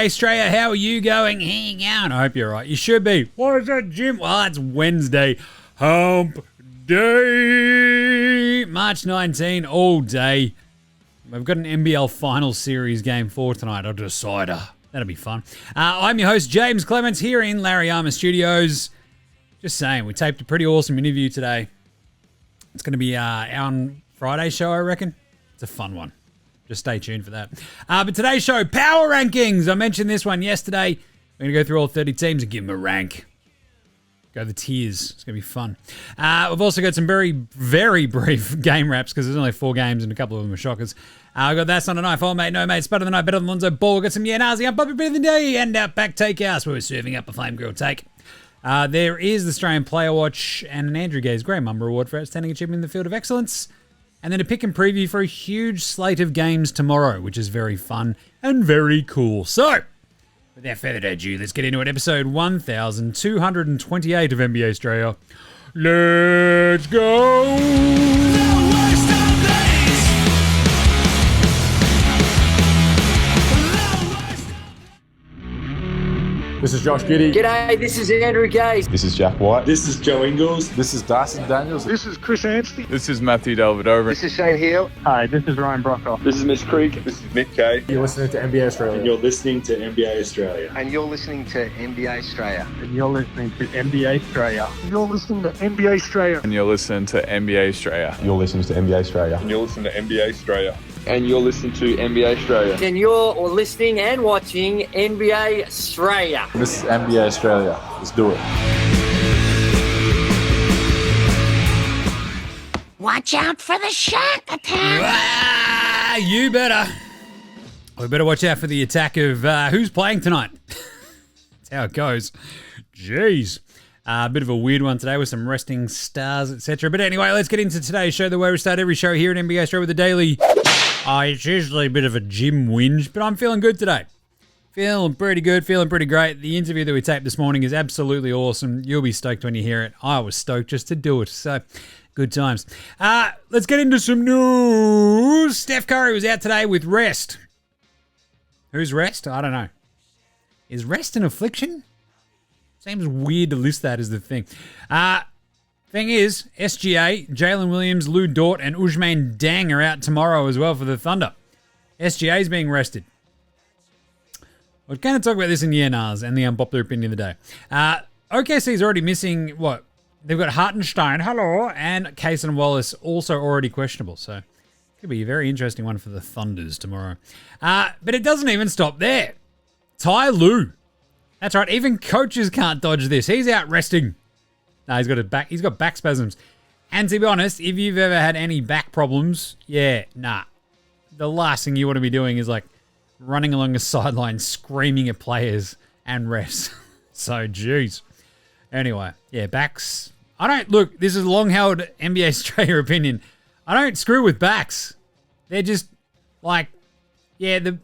NBA Straya. How are you going? Hang on. I hope you're right. You should be. What is that, Jim? Well, it's Wednesday. Hump Day. March 19, all day. We've got an NBL Final Series Game 4 tonight. A decider. That'll be fun. I'm your host, James Clements, here in Larry Armour Studios. Just saying, we taped a pretty awesome interview today. It's going to be our Friday show, I reckon. It's a fun one. Just stay tuned for that. But today's show, Power Rankings. I mentioned this one yesterday. We're going to go through all 30 teams and give them a rank. Go the tiers. It's going to be fun. We've also got some very, very brief game wraps because there's only 4 games and a couple of them are shockers. I've got That's Not a Knife, Old Mate, No Mate, Spud of the Night, Better Than Lonzo, Ball. We've got some Nazi, Unpopular Bit of the Day, and Outback Takehouse where we're serving up a flame grilled take. There is the Australian Player Watch and an Andrew Gaze Grey MAMBA Award for Outstanding Achievement in the Field of Excellence. And then a pick and preview for a huge slate of games tomorrow, which is very fun and very cool. So, without further ado, let's get into it. Episode 1228 of NBA Australia. Let's go! This is Josh Giddey. G'day, this is Andrew Gaze. This is Jack White. This is Joe Ingles. This is Darcy Daniels. This is Chris Anstey. This is Matthew Delvedova. This is Shane Hill. Hi, this is Ryan Brockhoff. This is Mitch Creek. This is Nick Kay. You're listening to NBA Australia. And you're listening to NBA Australia. And you're listening to NBA Straya. And you're listening to NBA Straya. You're listening to NBA Straya. And you're listening to NBA Straya. You're listening to NBA Australia. And you're listening to NBA Straya. And you're listening to NBA Straya. And you're listening and watching NBA Straya. This is NBA Australia. Let's do it. Watch out for the shark attack. You better. We better watch out for the attack of who's playing tonight. That's how it goes. Jeez. A bit of a weird one today with some resting stars, etc. But anyway, let's get into today's show, the way we start every show here at NBA Straya with a daily. It's usually a bit of a gym whinge, but I'm feeling good today. Feeling pretty good, feeling pretty great. The interview that we taped this morning is absolutely awesome. You'll be stoked when you hear it. I was stoked just to do it, so good times. Let's get into some news. Steph Curry was out today with rest. Who's rest? I don't know. Is rest an affliction? Seems weird to list that as the thing. Thing is, SGA, Jalen Williams, Lou Dort, and Ousmane Deng are out tomorrow as well for the Thunder. SGA's being rested. We're going to talk about this in Yenars and the unpopular opinion of the day. OKC's already missing, what? They've got Hartenstein, hello, and Kaysen Wallace also already questionable. So, could be a very interesting one for the Thunders tomorrow. But it doesn't even stop there. Ty Lue. That's right, even coaches can't dodge this. He's out resting. No, he's got back spasms. And to be honest, if you've ever had any back problems, the last thing you want to be doing is like running along a sideline screaming at players and refs. So, jeez. Anyway, backs. Look, this is a long-held NBA Australia opinion. I don't screw with backs. They're just like, you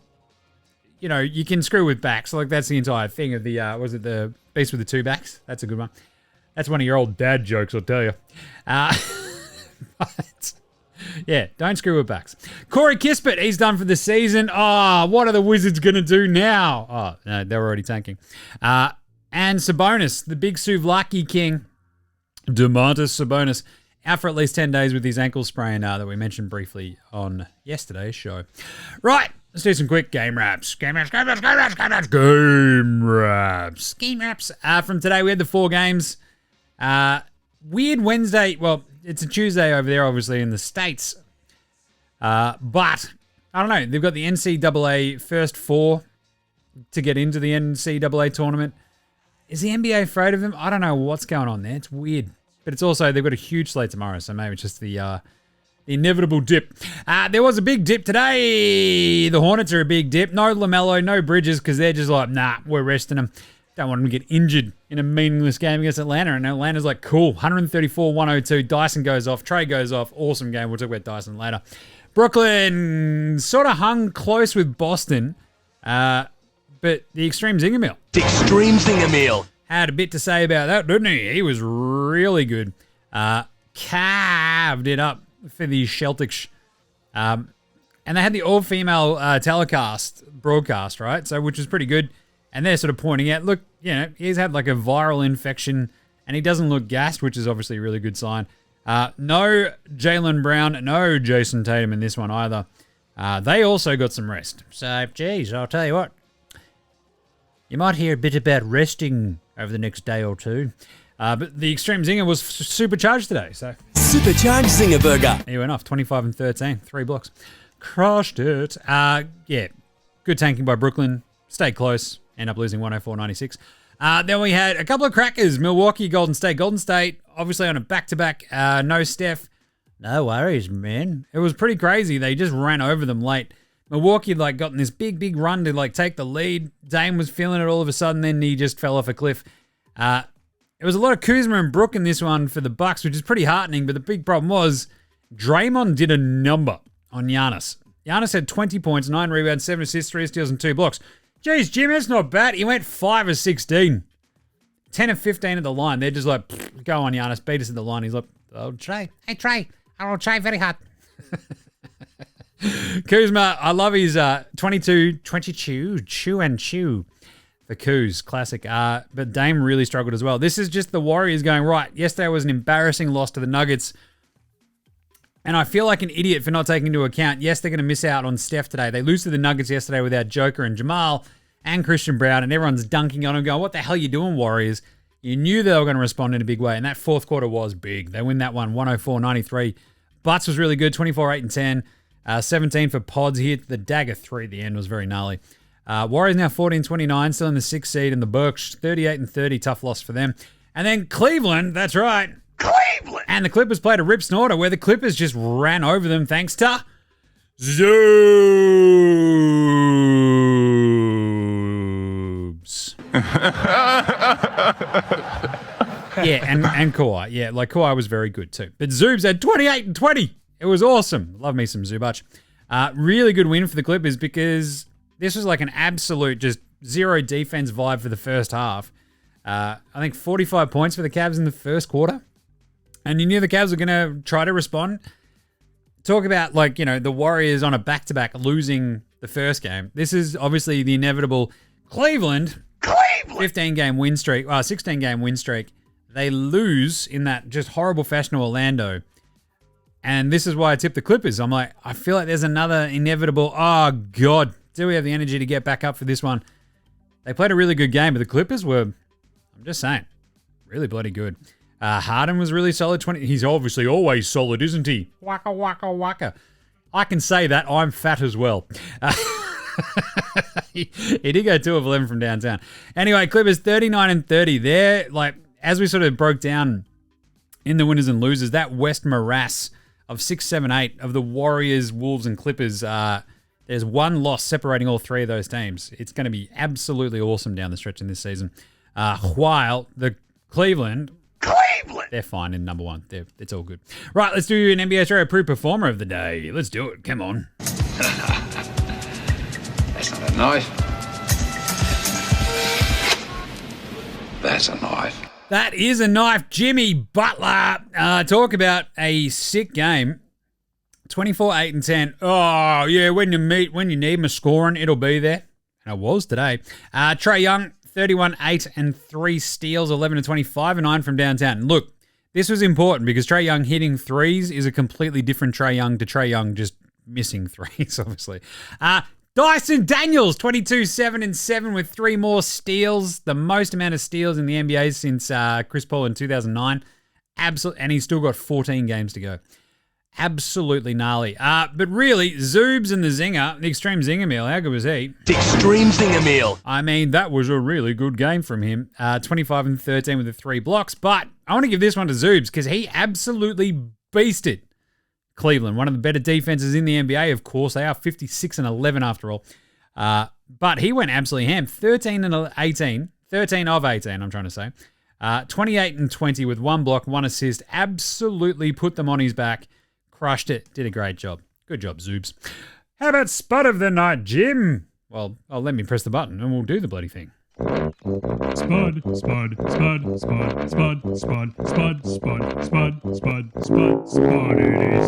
can screw with backs. Like, that's the entire thing of the, was it the Beast with the Two Backs? That's a good one. That's one of your old dad jokes, I'll tell you. But, don't screw with backs. Corey Kispert, he's done for the season. What are the Wizards going to do now? No, they're already tanking. And Sabonis, the big Souvlaki king, Domantas Sabonis, out for at least 10 days with his ankle sprain that we mentioned briefly on yesterday's show. Right, let's do some quick game wraps. Game wraps. From today, we had the 4 games. Weird Wednesday. Well, it's a Tuesday over there, obviously, in the States. But, I don't know. They've got the NCAA first 4 to get into the NCAA tournament. Is the NBA afraid of them? I don't know what's going on there. It's weird. But it's also, they've got a huge slate tomorrow, so maybe it's just the inevitable dip. There was a big dip today. The Hornets are a big dip. No LaMelo, no Bridges, because they're just like, we're resting them. Don't want them to get injured in a meaningless game against Atlanta. And Atlanta's like, cool, 134-102. Dyson goes off. Trey goes off. Awesome game. We'll talk about Dyson later. Brooklyn sort of hung close with Boston. But the Extreme Zinger Meal. The Extreme Zinger Meal. Had a bit to say about that, didn't he? He was really good. Carved it up for the Celtics. And they had the all-female telecast broadcast, right? So, which was pretty good. And they're sort of pointing out, look, you know, he's had like a viral infection and he doesn't look gassed, which is obviously a really good sign. No Jaylen Brown, no Jason Tatum in this one either. They also got some rest. So, geez, I'll tell you what. You might hear a bit about resting over the next day or two. But the Extreme Zinger was supercharged today. So Supercharged Zinger Burger. He went off 25 and 13, 3 blocks. Crushed it. Yeah, good tanking by Brooklyn. Stayed close. End up losing 104-96. Then we had a couple of crackers. Milwaukee, Golden State. Golden State, obviously on a back-to-back. No Steph. No worries, man. It was pretty crazy. They just ran over them late. Milwaukee like got in this big run to like take the lead. Dame was feeling it all of a sudden. Then he just fell off a cliff. It was a lot of Kuzma and Brook in this one for the Bucks, which is pretty heartening. But the big problem was Draymond did a number on Giannis. Giannis had 20 points, 9 rebounds, 7 assists, 3 steals, and 2 blocks. Jeez, Jim, that's not bad. He went 5 of 16. 10 of 15 at the line. They're just like, go on, Giannis, beat us at the line. He's like, oh, Trey. Hey, Trey. I will try very hard. Kuzma, I love his 22, chew and chew for Kuz, classic. But Dame really struggled as well. This is just the Warriors going, right, yesterday was an embarrassing loss to the Nuggets. And I feel like an idiot for not taking into account, yes, they're going to miss out on Steph today. They lose to the Nuggets yesterday without Joker and Jamal and Christian Brown, and everyone's dunking on them going, what the hell are you doing, Warriors? You knew they were going to respond in a big way, and that fourth quarter was big. They win that one, 104-93. Butts was really good, 24, 8, and 10. 17 for Pods. He hit the dagger 3 at the end. Was very gnarly. Warriors now 14-29, still in the 6th seed in the Berks. 38 and 30, tough loss for them. And then Cleveland, that's right. Cleveland! And the Clippers played a rip snorter where the Clippers just ran over them thanks to Zoobs. Yeah, and Kawhi. Yeah, like Kawhi was very good too. But Zoobs had 28 and 20. It was awesome. Love me some Zubac. Really good win for the Clippers because this was like an absolute just zero defense vibe for the first half. I think 45 points for the Cavs in the first quarter. And you knew the Cavs were going to try to respond. Talk about like, you know, the Warriors on a back-to-back losing the first game. This is obviously the inevitable Cleveland 15-game win streak, 16-game win streak. They lose in that just horrible fashion to Orlando. And this is why I tipped the Clippers. I'm like, I feel like there's another inevitable, oh, God, do we have the energy to get back up for this one? They played a really good game, but the Clippers were, I'm just saying, really bloody good. Harden was really solid. 20. He's obviously always solid, isn't he? Waka, waka, waka. I can say that. I'm fat as well. He did go 2 of 11 from downtown. Anyway, Clippers 39 and 30. They're like, as we sort of broke down in the winners and losers, that West morass of 6, 7, 8 of the Warriors, Wolves, and Clippers, there's one loss separating all 3 of those teams. It's going to be absolutely awesome down the stretch in this season. While the Cleveland, they're fine in number 1. It's all good. Right, let's do an NBA Straya Approved Performer of the Day. Let's do it. Come on. That's not a knife. That's a knife. That is a knife. Jimmy Butler. Talk about a sick game. 24, 8, and 10. Oh, yeah, when you need my scoring, it'll be there. And it was today. Trae Young, 31, 8, and 3 steals, 11 to 25, and 9 from downtown. Look, this was important because Trae Young hitting threes is a completely different Trae Young to Trae Young just missing threes, obviously. Dyson Daniels, 22, 7, and 7 with 3 more steals. The most amount of steals in the NBA since Chris Paul in 2009. And he's still got 14 games to go. Absolutely gnarly. But really, Zoobs and the Zinger, the Extreme Zinger Meal, how good was he? The Extreme Zinger Meal. I mean, that was a really good game from him. 25 and 13 with the 3 blocks. But I want to give this one to Zoobs because he absolutely beasted Cleveland, one of the better defenses in the NBA, of course. They are 56 and 11 after all. But he went absolutely ham. 13 of 18, I'm trying to say. 28 and 20 with 1 block, 1 assist. Absolutely put them on his back. Crushed it. Did a great job. Good job, Zoobs. How about Spud of the Night, Jim? Well, let me press the button and we'll do the bloody thing. Spud, Spud, Spud, Spud, Spud, Spud, Spud, Spud, Spud, Spud, Spud, Spud, it is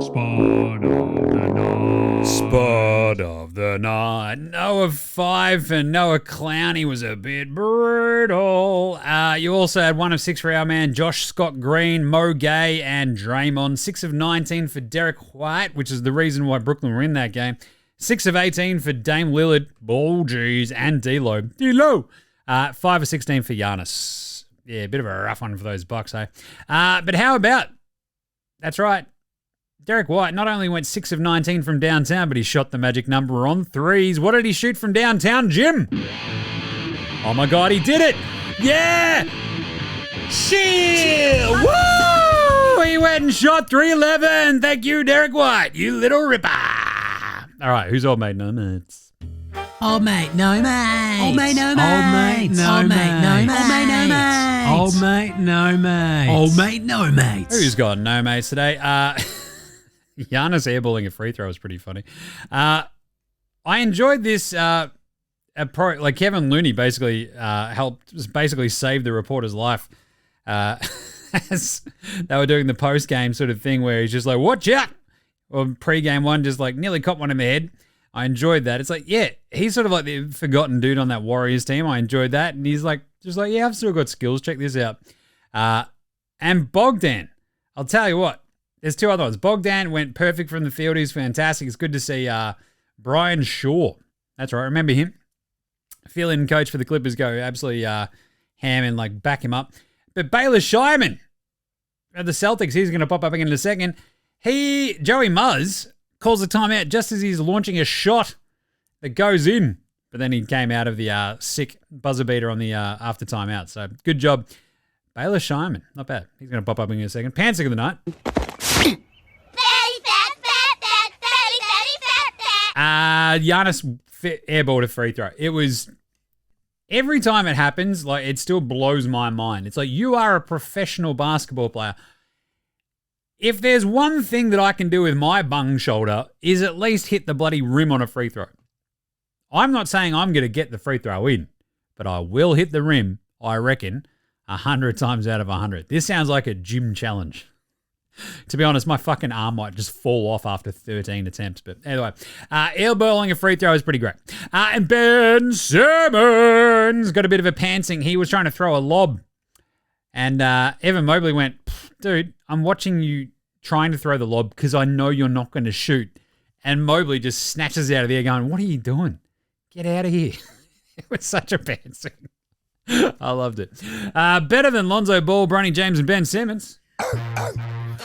Spud of the night. Spud of the night. Noah 5 for Noah Clowney was a bit brutal. You also had 1 of 6 for our man Josh Scott Green, Mo Gay, and Draymond. 6 of 19 for Derek White, which is the reason why Brooklyn were in that game. 6 of 18 for Dame Lillard, Ball G's, and D'Lo. 5 of 16 for Giannis. Yeah, a bit of a rough one for those Bucks, eh? But how about, that's right, Derek White not only went 6 of 19 from downtown, but he shot the magic number on threes. What did he shoot from downtown, Jim? Oh my God, he did it! Yeah! Chill! Woo! He went and shot 311. Thank you, Derek White, you little ripper. All right, who's old mate? No mates. Old mate, no mates. Old mate, no mates. Old mate, no mates. Old mate, no mates. Old mate, no mates. Old mate, no mates. Who's got no mates today? Giannis airballing a free throw was pretty funny. I enjoyed this. Like Kevin Looney basically helped basically save the reporter's life. As they were doing the post game sort of thing where he's just like, "Watch out!" Or pre-game one, just like nearly caught one in the head. I enjoyed that. It's like, yeah, he's sort of like the forgotten dude on that Warriors team. I enjoyed that. And he's like, just like, yeah, I've still got skills. Check this out. And Bogdan, I'll tell you what, there's 2 other ones. Bogdan went perfect from the field. He's fantastic. It's good to see Brian Shaw. That's right. Remember him? Fill-in coach for the Clippers, go absolutely ham and like back him up. But Baylor Shireman at the Celtics, he's going to pop up again in a second. Joey Muzz calls a timeout just as he's launching a shot that goes in. But then he came out of the sick buzzer beater on the after timeout. So good job. Baylor Shireman. Not bad. He's going to pop up in a second. Pansick of the night. Giannis airballed a free throw. It was, every time it happens, like it still blows my mind. It's like, you are a professional basketball player. If there's one thing that I can do with my bung shoulder is at least hit the bloody rim on a free throw. I'm not saying I'm going to get the free throw in, but I will hit the rim, I reckon, 100 times out of 100. This sounds like a gym challenge. To be honest, my fucking arm might just fall off after 13 attempts. But anyway, airballling a free throw is pretty great. And Ben Simmons got a bit of a pantsing. He was trying to throw a lob. And Evan Mobley went, dude, I'm watching you trying to throw the lob because I know you're not going to shoot. And Mobley just snatches out of there going, what are you doing? Get out of here. It was such a bad scene. I loved it. Better than Lonzo Ball, Bronny James, and Ben Simmons.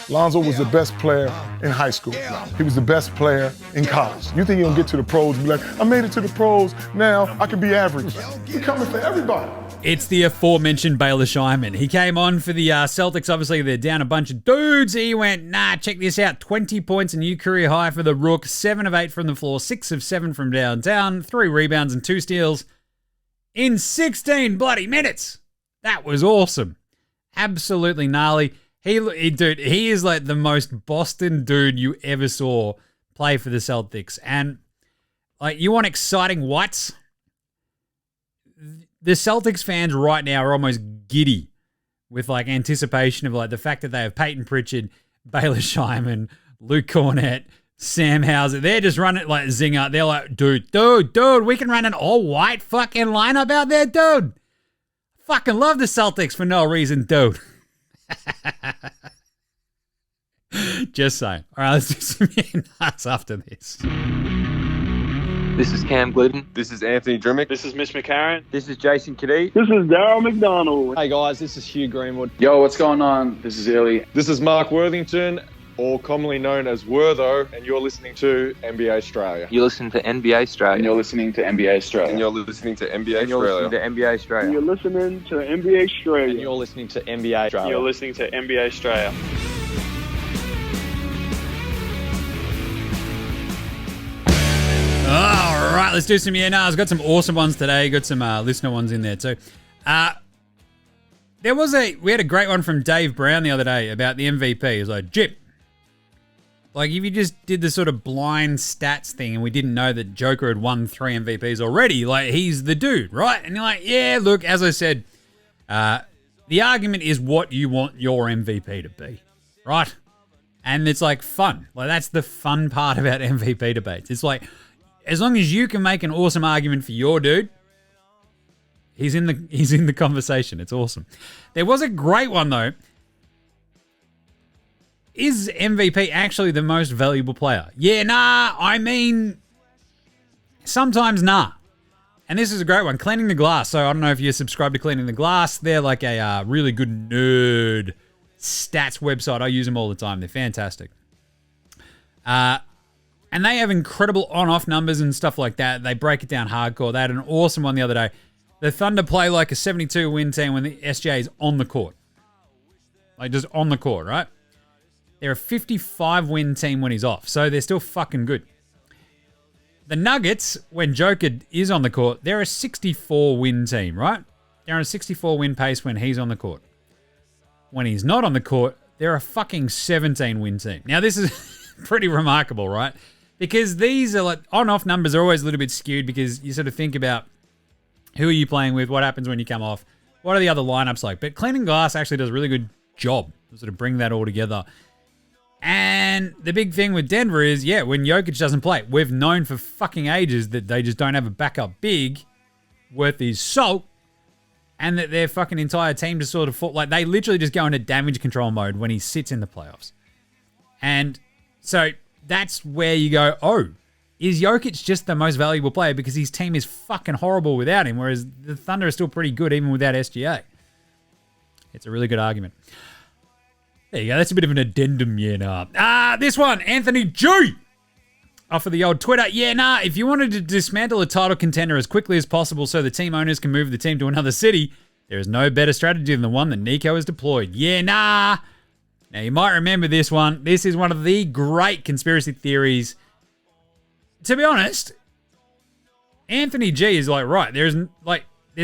Lonzo was the best player in high school. He was the best player in college. You think he'll get to the pros and be like, I made it to the pros, now I can be average. He's coming for everybody. It's the aforementioned Baylor Shireman. He came on for the Celtics. Obviously, they're down a bunch of dudes. He went, nah, check this out. 20 points, a new career high for the Rook. 7 of 8 from the floor. 6 of 7 from downtown. 3 rebounds and 2 steals in 16 bloody minutes. That was awesome. Absolutely gnarly. He is like the most Boston dude you ever saw play for the Celtics. And like, you want exciting whites? The Celtics fans right now are almost giddy with like anticipation of like the fact that they have Peyton Pritchard, Baylor Shireman, Luke Cornett, Sam Hauser. They're just running like zinger. They're like, dude, we can run an all-white fucking lineup out there, dude. Fucking love the Celtics for no reason, dude. Just saying. All right, let's do some nuts after this. This is Cam Glidden. This is Anthony Drimmick. This is Mitch McCarron. This is Jason Kadee. This is Darryl McDonald. Hey guys, this is Hugh Greenwood. Yo, what's going on? This is Ellie. This is Mark Worthington, or commonly known as Wortho, and you're listening to NBA Straya. You listen to NBA Straya. And you're listening to NBA Straya. And you're listening to NBA And you're listening to Straya. NBA Straya. And you're listening to NBA Straya. And you're listening to NBA Straya. You're listening to NBA Straya. All right, let's do some I've got some awesome ones today. Got some listener ones in there too. We had a great one from Dave Brown the other day about the MVP. He was like, Jip, Like, if you just did the sort of blind stats thing and we didn't know that Joker had won 3 MVPs already, like, he's the dude, right? And you're like, yeah, look, as I said, the argument is what you want your MVP to be, right? And it's, like, fun. Like, that's the fun part about MVP debates. It's like, as long as you can make an awesome argument for your dude, he's in the conversation. It's awesome. There was a great one, though. Is MVP actually the most valuable player? Yeah, nah. I mean, sometimes nah. And this is a great one. Cleaning the Glass. So I don't know if you're subscribed to Cleaning the Glass. They're like a really good nerd stats website. I use them all the time. They're fantastic. And they have incredible on-off numbers and stuff like that. They break it down hardcore. They had an awesome one the other day. The Thunder play like a 72-win team when the SGA is on the court. Like, just on the court, right? They're a 55-win team when he's off, so they're still fucking good. The Nuggets, when Joker is on the court, they're a 64-win team, right? They're on a 64-win pace when he's on the court. When he's not on the court, they're a fucking 17-win team. Now, this is pretty remarkable, right? Because these are like on-off numbers are always a little bit skewed because you sort of think about who are you playing with, what happens when you come off, what are the other lineups like. But Cleaning Glass actually does a really good job to sort of bring that all together. And the big thing with Denver is, yeah, when Jokic doesn't play, we've known for fucking ages that they just don't have a backup big worth his salt, and that their fucking entire team just sort of like they literally just go into damage control mode when he sits in the playoffs. And so that's where you go, oh, is Jokic just the most valuable player because his team is fucking horrible without him, whereas the Thunder are still pretty good even without SGA? It's a really good argument. There you go. That's a bit of an addendum, yeah, nah. This one, Anthony G. Off of the old Twitter. Yeah, nah, if you wanted to dismantle a title contender as quickly as possible so the team owners can move the team to another city, there is no better strategy than the one that Nico has deployed. Yeah, nah. Now, you might remember this one. This is one of the great conspiracy theories. To be honest, Anthony G is like, right, there's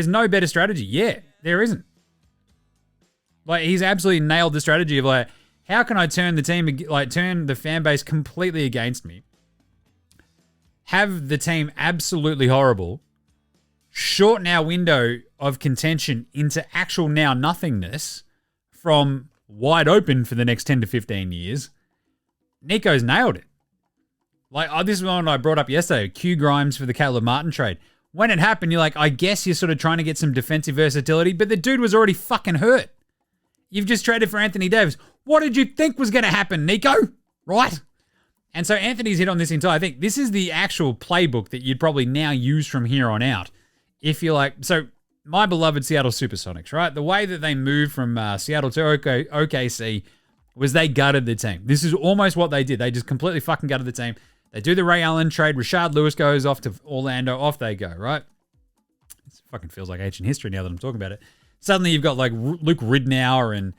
no better strategy. Yeah, there isn't. Like, he's absolutely nailed the strategy of, like, how can I turn the team, like, turn the fan base completely against me, have the team absolutely horrible, shorten our window of contention into actual now nothingness from wide open for the next 10 to 15 years. Nico's nailed it. Like, this is one I brought up yesterday, Q Grimes for the Caleb Martin trade. When it happened, you're like, I guess you're sort of trying to get some defensive versatility, but the dude was already fucking hurt. You've just traded for Anthony Davis. What did you think was going to happen, Nico? Right? And so Anthony's hit on this entire thing. This is the actual playbook that you'd probably now use from here on out. If you're like, so my beloved Seattle Supersonics, right? The way that they moved from Seattle to OKC was they gutted the team. This is almost what they did. They just completely fucking gutted the team. They do the Ray Allen trade. Rashard Lewis goes off to Orlando. Off they go, right? It fucking feels like ancient history now that I'm talking about it. Suddenly you've got like Luke Ridnour and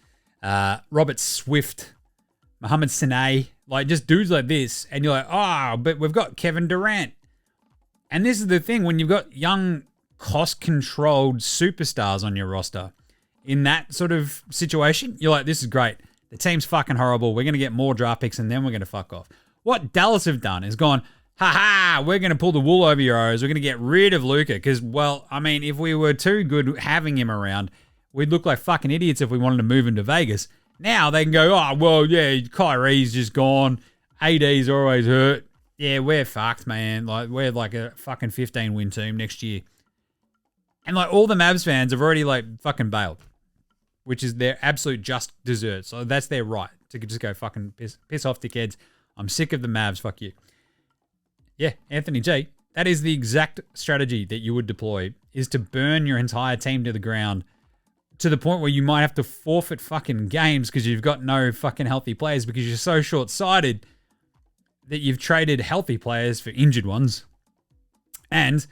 Robert Swift, Mohamed Sane, like just dudes like this. And you're like, oh, but we've got Kevin Durant. And this is the thing, when you've got young, cost-controlled superstars on your roster in that sort of situation, you're like, this is great. The team's fucking horrible. We're going to get more draft picks and then we're going to fuck off. What Dallas have done is gone, we're going to pull the wool over your eyes. We're going to get rid of Luka because, well, I mean, if we were too good having him around, we'd look like fucking idiots if we wanted to move him to Vegas. Now they can go, oh, well, yeah, Kyrie's just gone. AD's always hurt. Yeah, we're fucked, man. Like, we're like a fucking 15-win team next year. And, like, all the Mavs fans have already, like, fucking bailed, which is their absolute just dessert. So that's their right to just go fucking piss off, dickheads. I'm sick of the Mavs. Fuck you. Yeah, Anthony G, that is the exact strategy that you would deploy, is to burn your entire team to the ground to the point where you might have to forfeit fucking games because you've got no fucking healthy players because you're so short-sighted that you've traded healthy players for injured ones and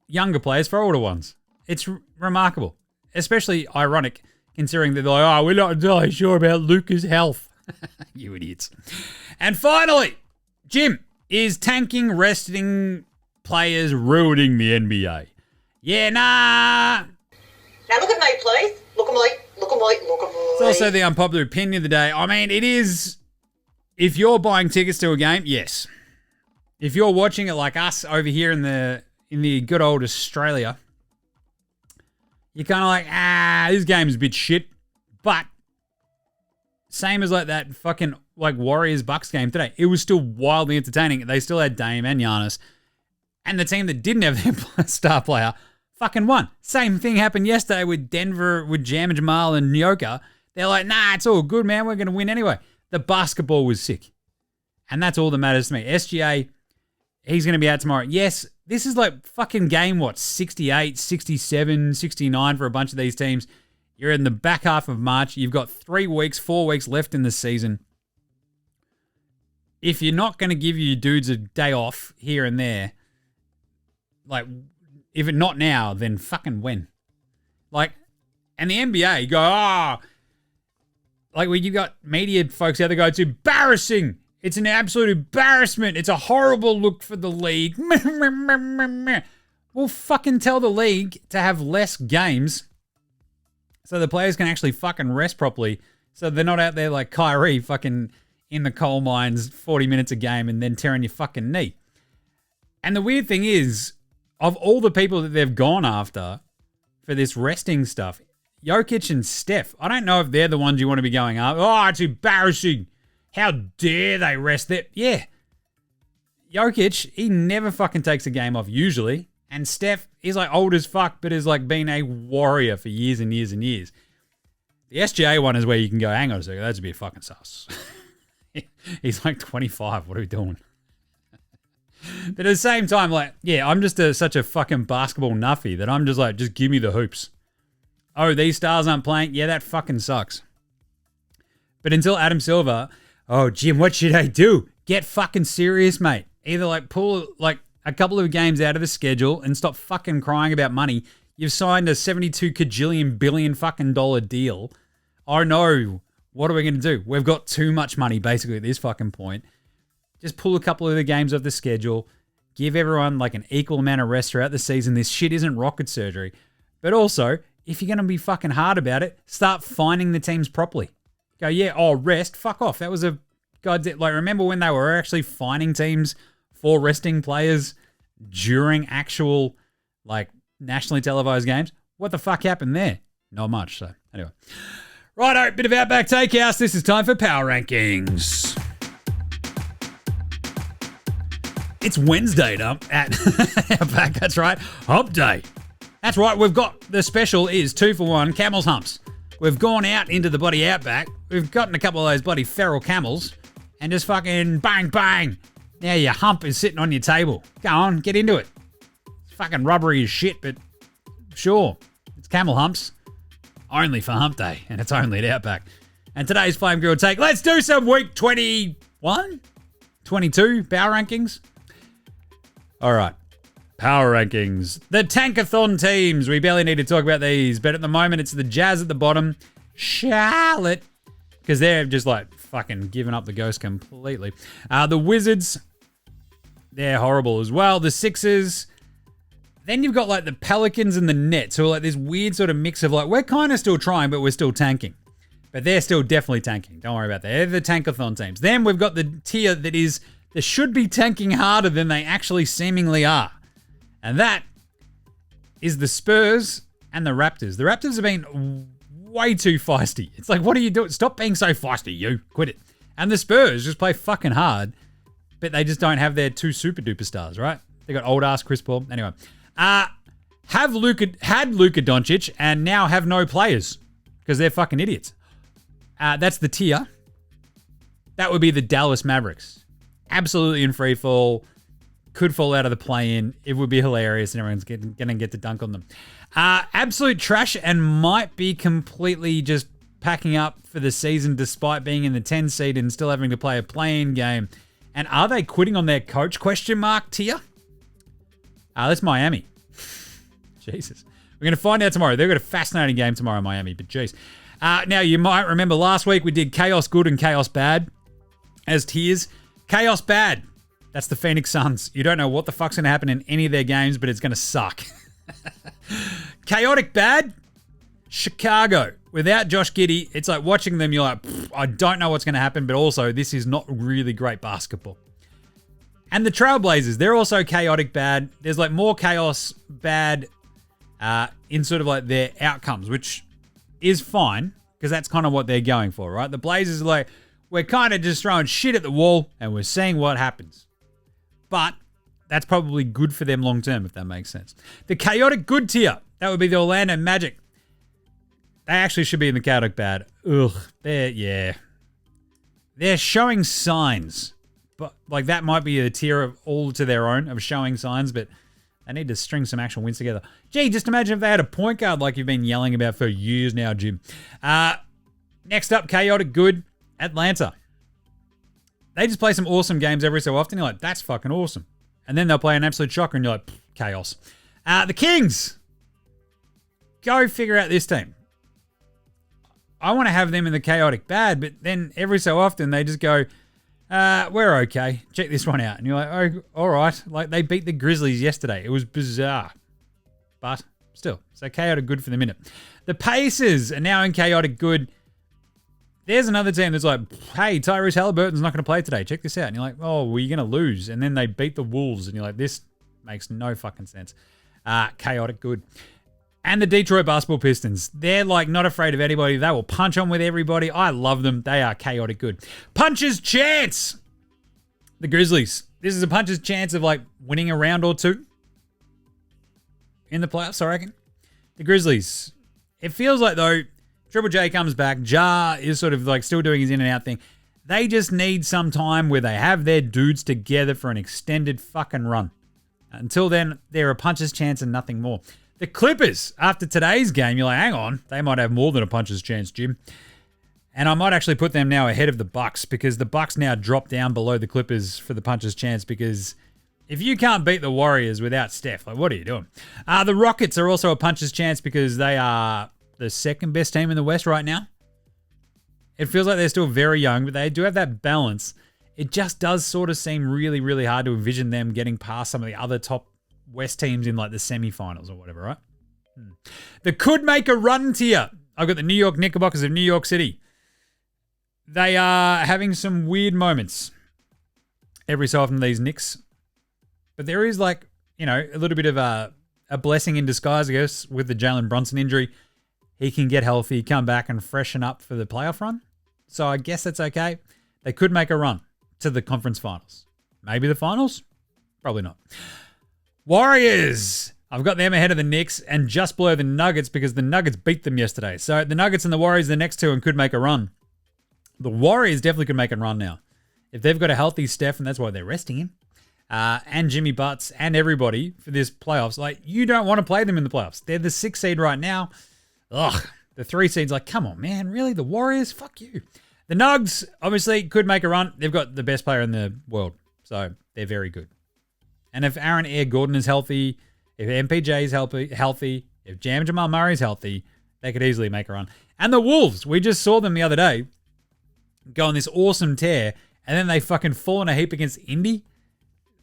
younger players for older ones. It's remarkable, especially ironic considering that they're like, oh, we're not entirely sure about Luka's health. You idiots. And finally, Jim, is tanking resting players ruining the NBA? Yeah, nah. Now look at me, please. Look at me. Look at me. Look at me. It's also the unpopular opinion of the day. I mean, it is If you're buying tickets to a game, yes. If you're watching it like us over here in the good old Australia, you're kind of like, this game's a bit shit. But same as like that fucking like Warriors Bucks game today, it was still wildly entertaining. They still had Dame and Giannis, and the team that didn't have their star player fucking won. Same thing happened yesterday with Denver with Jam and Jamal and Nyoka. They're like, nah, it's all good, man. We're going to win anyway. The basketball was sick, and that's all that matters to me. SGA, he's going to be out tomorrow. Yes, this is like fucking game, 68, 67, 69 for a bunch of these teams. You're in the back half of March. You've got 4 weeks left in the season. If you're not going to give you dudes a day off here and there, like, if it not now, then fucking when? Like, and the NBA go, like when you got media folks out there go, it's embarrassing. It's an absolute embarrassment. It's a horrible look for the league. Well, fucking tell the league to have less games so the players can actually fucking rest properly, so they're not out there like Kyrie fucking in the coal mines 40 minutes a game and then tearing your fucking knee. And the weird thing is, of all the people that they've gone after for this resting stuff, Jokic and Steph, I don't know if they're the ones you want to be going after. Oh, it's embarrassing. How dare they rest that? Yeah. Jokic, he never fucking takes a game off usually. And Steph, he's like old as fuck, but has like been a warrior for years and years and years. The SGA one is where you can go, hang on a second, that's a bit fucking sus. He's like 25. What are we doing? But at the same time, like, yeah, I'm just such a fucking basketball nuffy that I'm just like, just give me the hoops. Oh, these stars aren't playing? Yeah, that fucking sucks. But until Adam Silver, oh, Jim, what should I do? Get fucking serious, mate. Either like pull like a couple of games out of the schedule and stop fucking crying about money. You've signed a 72 kajillion billion fucking dollar deal. Oh no, what are we going to do? We've got too much money basically at this fucking point. Just pull a couple of the games off the schedule. Give everyone like an equal amount of rest throughout the season. This shit isn't rocket surgery. But also, if you're going to be fucking hard about it, start finding the teams properly. Go, yeah, oh, rest, fuck off. That was a goddamn, like, remember when they were actually finding teams for resting players during actual, like, nationally televised games? What the fuck happened there? Not much, so anyway. Righto, bit of Outback Takehouse. This is time for Power Rankings. It's Wednesday now at Outback, that's right, Hump Day. That's right, we've got, the special is 2 for 1 Camel's Humps. We've gone out into the bloody Outback. We've gotten a couple of those bloody feral camels and just fucking bang, bang. Now your hump is sitting on your table. Go on, get into it. It's fucking rubbery as shit, but sure. It's camel humps. Only for Hump Day, and it's only at Outback. And today's Flame Grill Take. Let's do some week 21? 22 Power Rankings? All right. Power Rankings. The Tankathon teams. We barely need to talk about these, but at the moment it's the Jazz at the bottom. Charlotte, because they're just like fucking giving up the ghost completely. The Wizards, they're horrible as well. The Sixers. Then you've got like the Pelicans and the Nets, who are like this weird sort of mix of like, we're kind of still trying, but we're still tanking. But they're still definitely tanking. Don't worry about that. They're the Tankathon teams. Then we've got the tier that should be tanking harder than they actually seemingly are. And that is the Spurs and the Raptors. The Raptors have been way too feisty. It's like, what are you doing? Stop being so feisty, you. Quit it. And the Spurs just play fucking hard, but they just don't have their 2 super duper stars, right? They got old ass Chris Paul. Anyway, had Luka Doncic and now have no players because they're fucking idiots. That's the tier. That would be the Dallas Mavericks. Absolutely in free fall. Could fall out of the play-in. It would be hilarious and everyone's going to get to dunk on them. Absolute trash and might be completely just packing up for the season despite being in the 10 seed and still having to play a play-in game. And are they quitting on their coach? Question mark tier? That's Miami. Jesus. We're going to find out tomorrow. They've got a fascinating game tomorrow in Miami, but jeez. Now, you might remember last week we did Chaos Good and Chaos Bad as tiers. Chaos Bad. That's the Phoenix Suns. You don't know what the fuck's going to happen in any of their games, but it's going to suck. Chaotic Bad. Chicago. without Josh Giddey, it's like watching them, you're like, I don't know what's going to happen, but also this is not really great basketball. And the Trailblazers, they're also chaotic bad. There's like more chaos bad in sort of like their outcomes, which is fine because that's kind of what they're going for, right? The Blazers are like, we're kind of just throwing shit at the wall and we're seeing what happens. But that's probably good for them long term, if that makes sense. The chaotic good tier, that would be the Orlando Magic. They actually should be in the chaotic bad. Ugh, they're showing signs. But like that might be a tier of all to their own of showing signs, but they need to string some actual wins together. Gee, just imagine if they had a point guard like you've been yelling about for years now, Jim. Next up, chaotic good, Atlanta. They just play some awesome games every so often. You're like, that's fucking awesome. And then they'll play an absolute shocker and you're like, chaos. The Kings. Go figure out this team. I want to have them in the chaotic bad, but then every so often they just go, we're okay. Check this one out. And you're like, oh, all right. Like they beat the Grizzlies yesterday. It was bizarre. But still, so chaotic good for the minute. The Pacers are now in chaotic good. There's another team that's like, hey, Tyrese Halliburton's not going to play today. Check this out. And you're like, oh, well, you're going to lose. And then they beat the Wolves. And you're like, this makes no fucking sense. Chaotic good. And the Detroit Basketball Pistons. They're like not afraid of anybody. They will punch on with everybody. I love them. They are chaotic good. Puncher's chance. The Grizzlies. This is a puncher's chance of like winning a round or two in the playoffs, I reckon. The Grizzlies. It feels like though, Triple J comes back. Ja is sort of like still doing his in and out thing. They just need some time where they have their dudes together for an extended fucking run. Until then, they're a puncher's chance and nothing more. The Clippers, after today's game, you're like, hang on, they might have more than a puncher's chance, Jim. And I might actually put them now ahead of the Bucks because the Bucks now drop down below the Clippers for the puncher's chance because if you can't beat the Warriors without Steph, like what are you doing? The Rockets are also a puncher's chance because they are the second best team in the West right now. It feels like they're still very young, but they do have that balance. It just does sort of seem really, really hard to envision them getting past some of the other top West teams in like the semifinals or whatever, right? The could make a run tier. I've got the New York Knickerbockers of New York City. They are having some weird moments every so often, these Knicks. But there is like, you know, a little bit of a blessing in disguise, I guess, with the Jalen Brunson injury. He can get healthy, come back and freshen up for the playoff run. So I guess that's okay. They could make a run to the conference finals. Maybe the finals? Probably not. Warriors. I've got them ahead of the Knicks and just below the Nuggets because the Nuggets beat them yesterday. So the Nuggets and the Warriors are the next two and could make a run. The Warriors definitely could make a run now. If they've got a healthy Steph, and that's why they're resting him, and Jimmy Butts and everybody for this playoffs, like you don't want to play them in the playoffs. They're the 6th seed right now. Ugh. The 3 seed's like, come on, man. Really? The Warriors? Fuck you. The Nugs, obviously, could make a run. They've got the best player in the world. So they're very good. And if Aaron Air Gordon is healthy, if MPJ is healthy, if Jamal Murray is healthy, they could easily make a run. And the Wolves, we just saw them the other day go on this awesome tear, and then they fucking fall in a heap against Indy.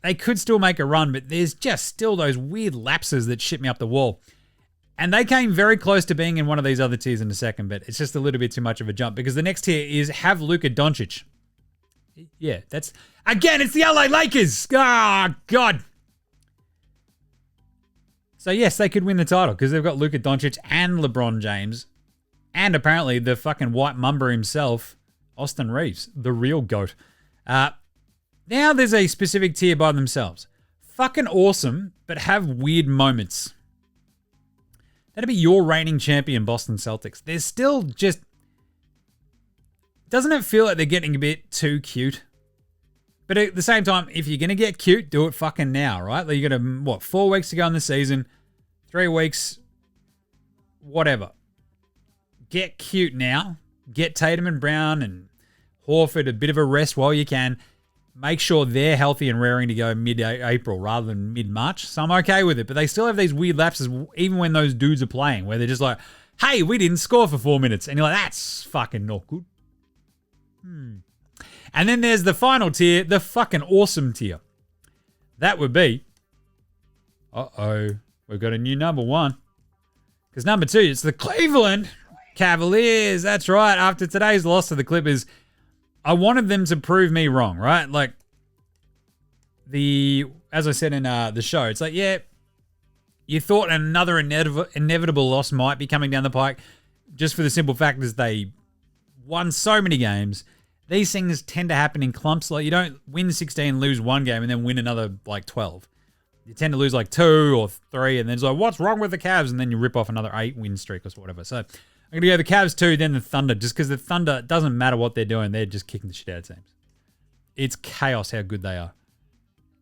They could still make a run, but there's just still those weird lapses that shit me up the wall. And they came very close to being in one of these other tiers in a second, but it's just a little bit too much of a jump because the next tier is have Luka Doncic. Yeah, that's... Again, it's the LA Lakers. Oh, God. So, yes, they could win the title because they've got Luka Doncic and LeBron James and apparently the fucking white mamba himself, Austin Reeves, the real GOAT. Now there's a specific tier by themselves. Fucking awesome, but have weird moments. That'd be your reigning champion, Boston Celtics. They're still just... Doesn't it feel like they're getting a bit too cute? But at the same time, if you're going to get cute, do it fucking now, right? Like you got 4 weeks to go in the season, 3 weeks, whatever. Get cute now. Get Tatum and Brown and Horford a bit of a rest while you can. Make sure they're healthy and raring to go mid-April rather than mid-March. So I'm okay with it. But they still have these weird lapses even when those dudes are playing where they're just like, hey, we didn't score for 4 minutes. And you're like, that's fucking not good. And then there's the final tier, the fucking awesome tier. That would be, we've got a new number 1. Because number 2, it's the Cleveland Cavaliers. That's right. After today's loss to the Clippers, I wanted them to prove me wrong, right? Like, as I said in the show, it's like, yeah, you thought another inevitable loss might be coming down the pike just for the simple fact is they won so many games. These things tend to happen in clumps. Like, you don't win 16, lose one game, and then win another, 12. You tend to lose, 2 or 3, and then it's like, what's wrong with the Cavs? And then you rip off another 8-win streak or whatever. So I'm going to go the Cavs 2, then the Thunder, just because the Thunder, it doesn't matter what they're doing. They're just kicking the shit out of teams. It's chaos how good they are.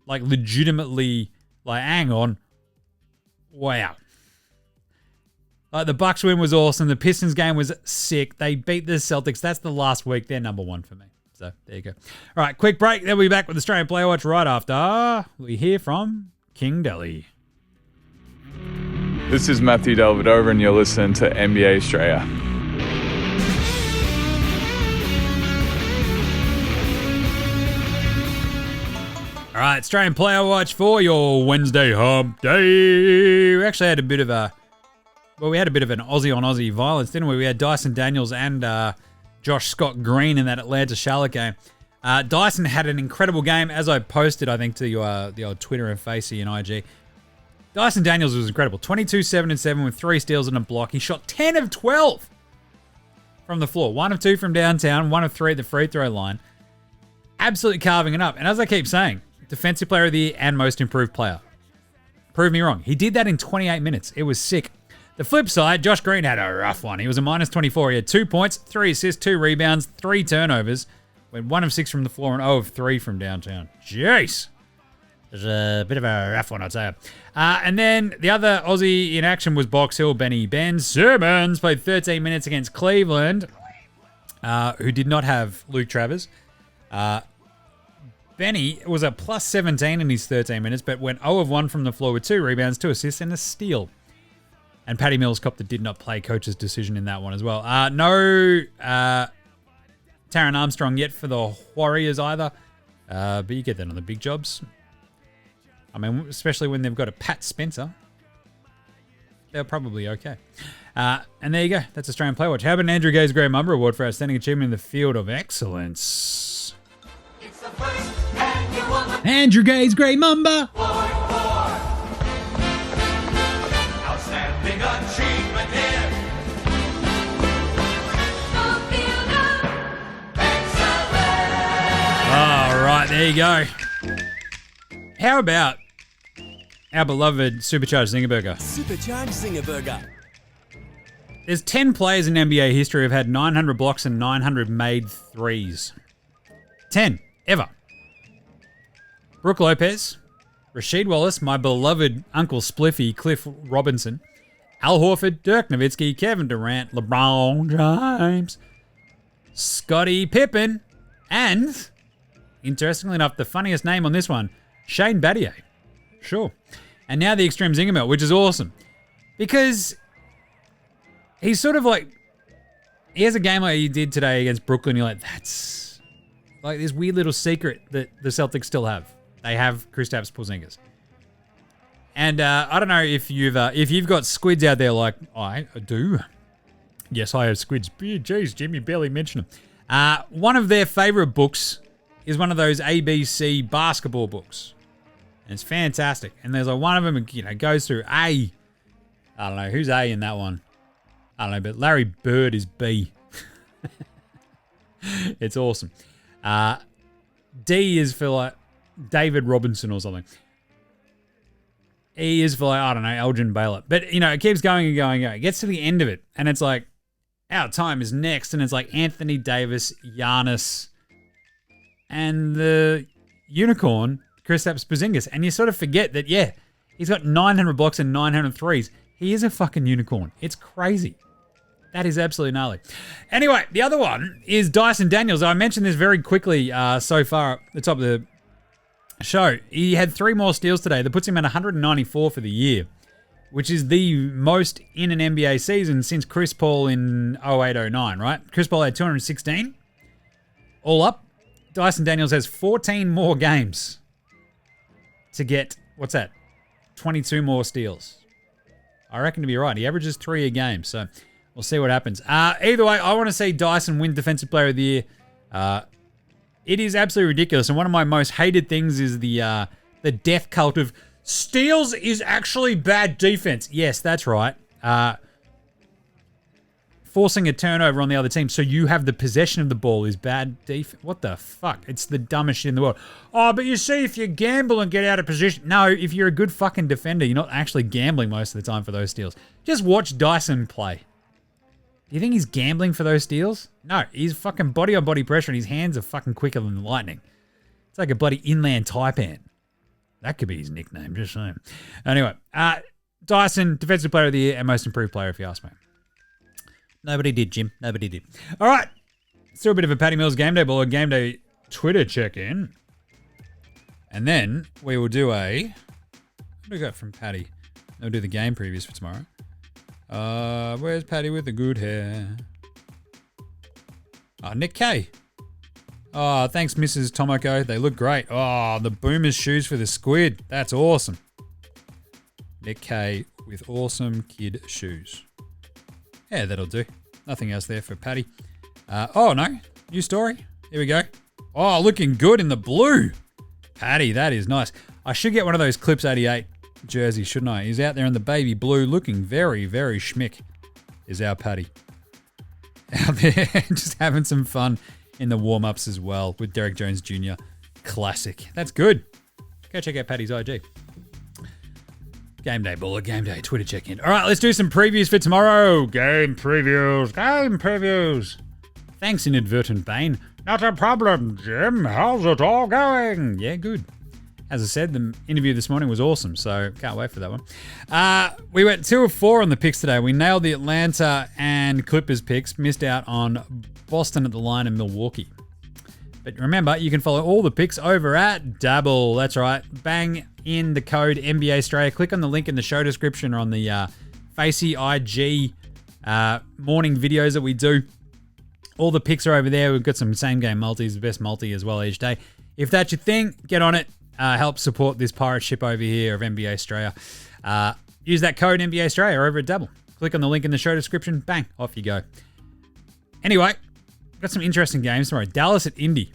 Legitimately, hang on. Wow. The Bucks win was awesome. The Pistons game was sick. They beat the Celtics. That's the last week. They're number 1 for me. So there you go. All right, quick break. Then we'll be back with Australian Player Watch right after we hear from King Delhi. This is Matthew Delvedova, and you're listening to NBA Straya. All right, Australian Player Watch for your Wednesday hump day. We actually had a bit of an Aussie on Aussie violence, didn't we? We had Dyson Daniels and Josh Scott Green in that Atlanta Charlotte game. Dyson had an incredible game, as I posted, I think, to the old Twitter and Facey and IG. Dyson Daniels was incredible. 22, 7 and 7 with 3 steals and a block. He shot 10 of 12 from the floor. 1 of 2 from downtown, 1 of 3 at the free throw line. Absolutely carving it up. And as I keep saying, Defensive Player of the Year and Most Improved Player. Prove me wrong. He did that in 28 minutes. It was sick. The flip side, Josh Green had a rough one. He was a minus 24. He had 2 points, 3 assists, 2 rebounds, 3 turnovers. Went 1 of 6 from the floor and 0 of 3 from downtown. Jeez. It was a bit of a rough one, I'd say. And then the other Aussie in action was Box Hill, Benny. Ben Simmons played 13 minutes against Cleveland, who did not have Luke Travers. Benny was a plus 17 in his 13 minutes, but went 0 of 1 from the floor with 2 rebounds, 2 assists, and a steal. And Patty Mills-Copter did not play coach's decision in that one as well. No Taron Armstrong yet for the Warriors either, but you get that on the big jobs. I mean, especially when they've got a Pat Spencer. They're probably okay. And there you go. That's Australian Play Watch. How about an Andrew Gay's Grey Mamba Award for Outstanding Achievement in the Field of Excellence? Andrew Gay's Grey Mamba. Outstanding achievement here. All right, there you go. How about our beloved Supercharged Zinger Burger? Supercharged Zinger Burger. There's 10 players in NBA history who've had 900 blocks and 900 made threes. 10, ever. Brook Lopez, Rasheed Wallace, my beloved Uncle Spliffy, Cliff Robinson, Al Horford, Dirk Nowitzki, Kevin Durant, LeBron James, Scottie Pippen, and, interestingly enough, the funniest name on this one, Shane Battier. Sure. And now the Extreme Zinger Melt, which is awesome. Because he's sort of like, he has a game like he did today against Brooklyn. You're like, that's like this weird little secret that the Celtics still have. They have Kristaps Porzingis. And I don't know if you've got squids out there like I do. Yes, I have squids. Jeez, Jimmy barely mentioned them. One of their favorite books is one of those ABC basketball books. And it's fantastic. And there's like one of them, goes through A. I don't know. Who's A in that one? I don't know, but Larry Bird is B. It's awesome. D is for like David Robinson or something. E is for like, I don't know, Elgin Baylor. But, it keeps going and going and going. It gets to the end of it, and it's like, our time is next. And it's like Anthony Davis, Giannis, and the unicorn, Kristaps Porzingis. And you sort of forget that, yeah, he's got 900 blocks and 900 threes. He is a fucking unicorn. It's crazy. That is absolutely gnarly. Anyway, the other one is Dyson Daniels. I mentioned this very quickly so far at the top of the show. He had 3 more steals today. That puts him at 194 for the year, which is the most in an NBA season since Chris Paul in 08-09, right? Chris Paul had 216 all up. Dyson Daniels has 14 more games to get, 22 more steals. I reckon to be right. He averages 3 a game. So We'll see what happens. Either way, I want to see Dyson win Defensive Player of the Year. It is absolutely ridiculous. And one of my most hated things is the death cult of steals is actually bad defense. Yes, that's right. Forcing a turnover on the other team so you have the possession of the ball is bad defense. What the fuck? It's the dumbest shit in the world. Oh, but you see, if you gamble and get out of position. No, if you're a good fucking defender, you're not actually gambling most of the time for those steals. Just watch Dyson play. Do you think he's gambling for those steals? No, he's fucking body on body pressure and his hands are fucking quicker than lightning. It's like a bloody inland taipan. That could be his nickname, just saying. Anyway, Dyson, Defensive Player of the Year and Most Improved Player, if you ask me. Nobody did, Jim. Nobody did. All right. Still a bit of a Paddy Mills Game Day Ball, a Game Day Twitter check-in. And then we will do a... What do we got from Paddy? We'll do the game previews for tomorrow. Where's Paddy with the good hair? Oh, Nick K. Oh, thanks, Mrs. Tomoko. They look great. Oh, the Boomers shoes for the squid. That's awesome. Nick K with awesome kid shoes. Yeah, that'll do. Nothing else there for Paddy. Oh, no. New story. Here we go. Oh, looking good in the blue. Paddy, that is nice. I should get one of those Clips 88 jerseys, shouldn't I? He's out there in the baby blue looking very, very schmick is our Paddy. Out there just having some fun in the warm-ups as well with Derek Jones Jr. Classic. That's good. Go check out Paddy's IG. Game Day Baller, Game Day Twitter check-in. All right, let's do some previews for tomorrow. Game previews. Game previews. Thanks, Inadvertent Bane. Not a problem, Jim. How's it all going? Yeah, good. As I said, the interview this morning was awesome, so can't wait for that one. We went 2 of 4 on the picks today. We nailed the Atlanta and Clippers picks, missed out on Boston at the line and Milwaukee. But remember, you can follow all the picks over at Dabble. That's right. Bang in the code NBA Straya. Click on the link in the show description or on the Facey IG morning videos that we do. All the picks are over there. We've got some same game multis, the best multi as well each day. If that's your thing, get on it. Help support this pirate ship over here of NBA Straya. Use that code NBA Straya over at Dabble. Click on the link in the show description. Bang, off you go. Anyway, got some interesting games tomorrow. Dallas at Indy.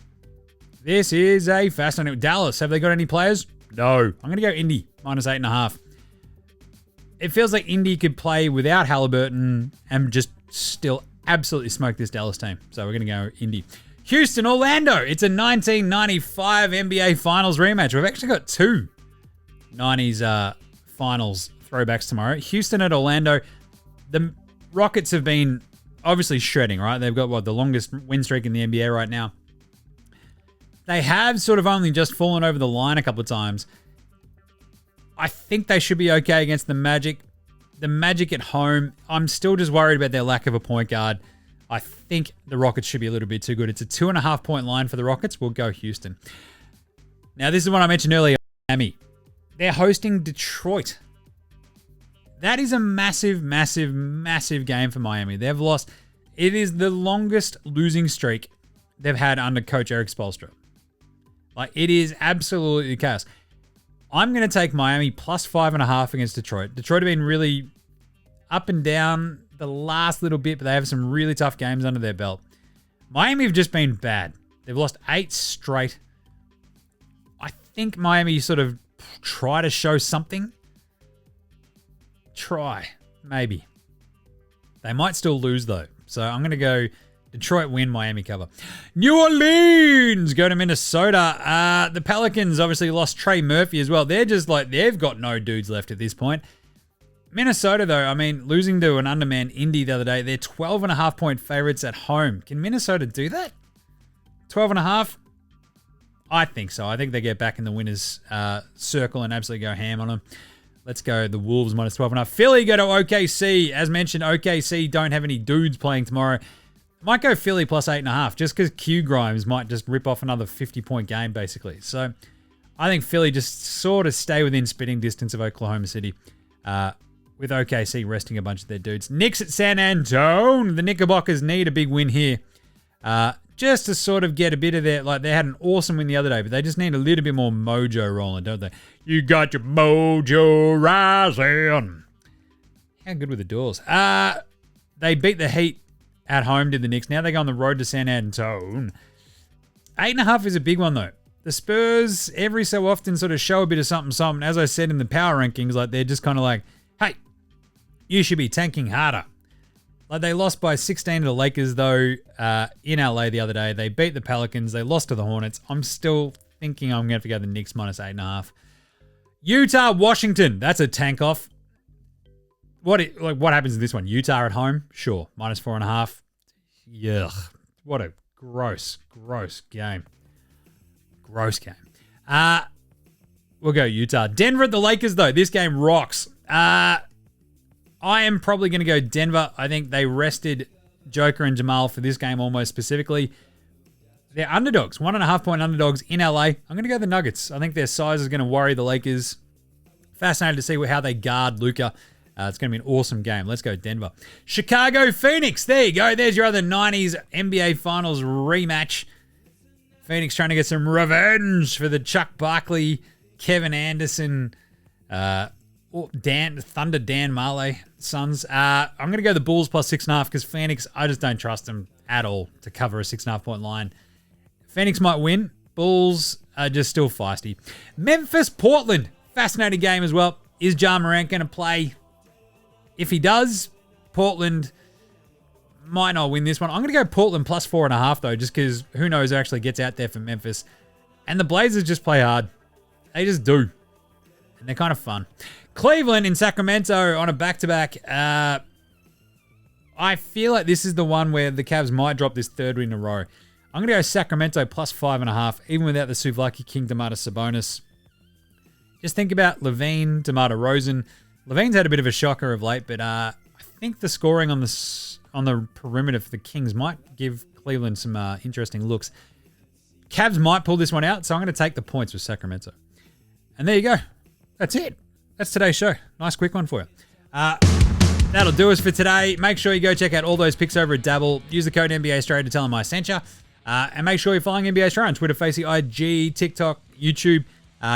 This is a fascinating... Dallas, have they got any players? No. I'm going to go Indy, -8.5. It feels like Indy could play without Halliburton and just still absolutely smoke this Dallas team. So we're going to go Indy. Houston, Orlando. It's a 1995 NBA Finals rematch. We've actually got 2 90s Finals throwbacks tomorrow. Houston at Orlando. The Rockets have been obviously shredding, right? They've got, the longest win streak in the NBA right now. They have sort of only just fallen over the line a couple of times. I think they should be okay against the Magic. The Magic at home, I'm still just worried about their lack of a point guard. I think the Rockets should be a little bit too good. It's a 2.5 point line for the Rockets. We'll go Houston. Now, this is one I mentioned earlier, Miami. They're hosting Detroit. That is a massive, massive, massive game for Miami. They've lost. It is the longest losing streak they've had under Coach Eric Spoelstra. Like, it is absolutely chaos. I'm going to take Miami +5.5 against Detroit. Detroit have been really up and down the last little bit, but they have some really tough games under their belt. Miami have just been bad. They've lost 8 straight. I think Miami sort of try to show something. Try, maybe. They might still lose, though. So I'm going to go Detroit win, Miami cover. New Orleans go to Minnesota. The Pelicans obviously lost Trey Murphy as well. They're just like, they've got no dudes left at this point. Minnesota, though, I mean, losing to an undermanned Indy the other day, they're 12.5 point favorites at home. Can Minnesota do that? 12.5? I think so. I think they get back in the winner's circle and absolutely go ham on them. Let's go the Wolves -12.5. Philly go to OKC. As mentioned, OKC don't have any dudes playing tomorrow. Might go Philly +8.5 just because Q Grimes might just rip off another 50-point game, basically. So I think Philly just sort of stay within spitting distance of Oklahoma City with OKC resting a bunch of their dudes. Knicks at San Antonio. The Knickerbockers need a big win here just to sort of get a bit of their... Like, they had an awesome win the other day, but they just need a little bit more mojo rolling, don't they? You got your mojo rising. How good were the Doors? They beat the Heat at home, did the Knicks. Now they go on the road to San Antonio. 8.5 is a big one, though. The Spurs, every so often, sort of show a bit of something. As I said in the power rankings, like they're just kind of like, hey, you should be tanking harder. Like they lost by 16 to the Lakers, though, in LA the other day. They beat the Pelicans. They lost to the Hornets. I'm still thinking I'm going to have to go the Knicks minus 8.5. Utah, Washington. That's a tank off. What happens in this one? Utah at home? Sure. Minus 4.5. Yuck. What a gross game. Gross game. We'll go Utah. Denver at the Lakers, though. This game rocks. I am probably going to go Denver. I think they rested Joker and Jamal for this game almost specifically. They're underdogs. 1.5 point underdogs in LA. I'm going to go the Nuggets. I think their size is going to worry the Lakers. Fascinated to see how they guard Luka. It's going to be an awesome game. Let's go Denver. Chicago, Phoenix. There you go. There's your other 90s NBA Finals rematch. Phoenix trying to get some revenge for the Chuck Barkley, Kevin Anderson, Thunder Dan Marley Suns. I'm going to go the Bulls plus 6.5 because Phoenix, I just don't trust them at all to cover a 6.5 point line. Phoenix might win. Bulls are just still feisty. Memphis, Portland. Fascinating game as well. Is Ja Morant going to play? If he does, Portland might not win this one. I'm going to go Portland plus 4.5 though, just because who knows who actually gets out there for Memphis. And the Blazers just play hard. They just do. And they're kind of fun. Cleveland in Sacramento on a back-to-back. I feel like this is the one where the Cavs might drop this third win in a row. I'm going to go Sacramento plus 5.5, even without the Souvlaki King, Domantas Sabonis. Just think about Levine, DeMar DeRozan. Levine's had a bit of a shocker of late, but I think the scoring on the perimeter for the Kings might give Cleveland some interesting looks. Cavs might pull this one out, so I'm going to take the points with Sacramento. And there you go. That's it. That's today's show. Nice quick one for you. That'll do us for today. Make sure you go check out all those picks over at Dabble. Use the code NBA Straya to tell them I sent you. And make sure you're following NBA Straya on Twitter, Facebook, IG, TikTok, YouTube.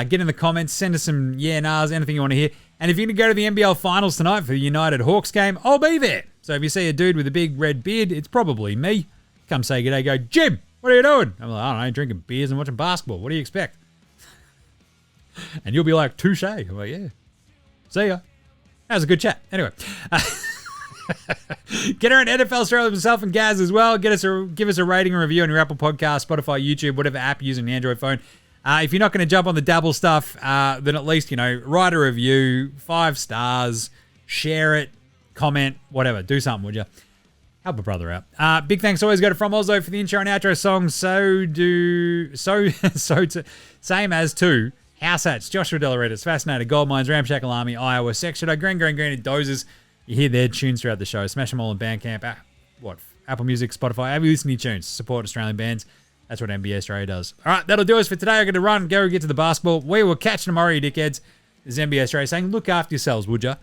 Get in the comments. Send us some yeah-nahs, anything you want to hear. And if you're going to go to the NBL Finals tonight for the United Hawks game, I'll be there. So if you see a dude with a big red beard, it's probably me. Come say good day. Go, Jim, what are you doing? I'm like, I don't know, drinking beers and watching basketball. What do you expect? And you'll be like, touche. I'm like, yeah. See ya. That was a good chat. Anyway. Get her on NFL Straya with myself and Gaz as well. Give us a rating and review on your Apple Podcast, Spotify, YouTube, whatever app you're using on the Android phone. If you're not going to jump on the Dabble stuff, then at least, write a review, 5 stars, share it, comment, whatever. Do something, would you? Help a brother out. Big thanks always go to From Oslo for the intro and outro song. Same as to House Hats, Joshua Delaritas, Fascinator, Gold Mines, Ramshackle Army, Iowa, Section, Green, and Dozers. You hear their tunes throughout the show. Smash them all in Bandcamp. Apple Music, Spotify. Have you listened to tunes? Support Australian bands. That's what NBA Straya does. All right, that'll do us for today. I'm going to run, go get to the basketball. We will catch you tomorrow, you dickheads. This is NBA Straya saying, look after yourselves, would ya?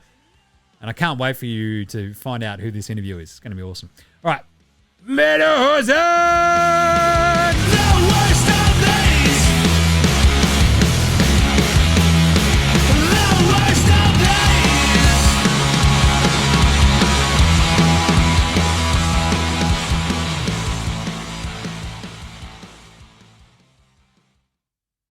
And I can't wait for you to find out who this interview is. It's going to be awesome. All right. Meadow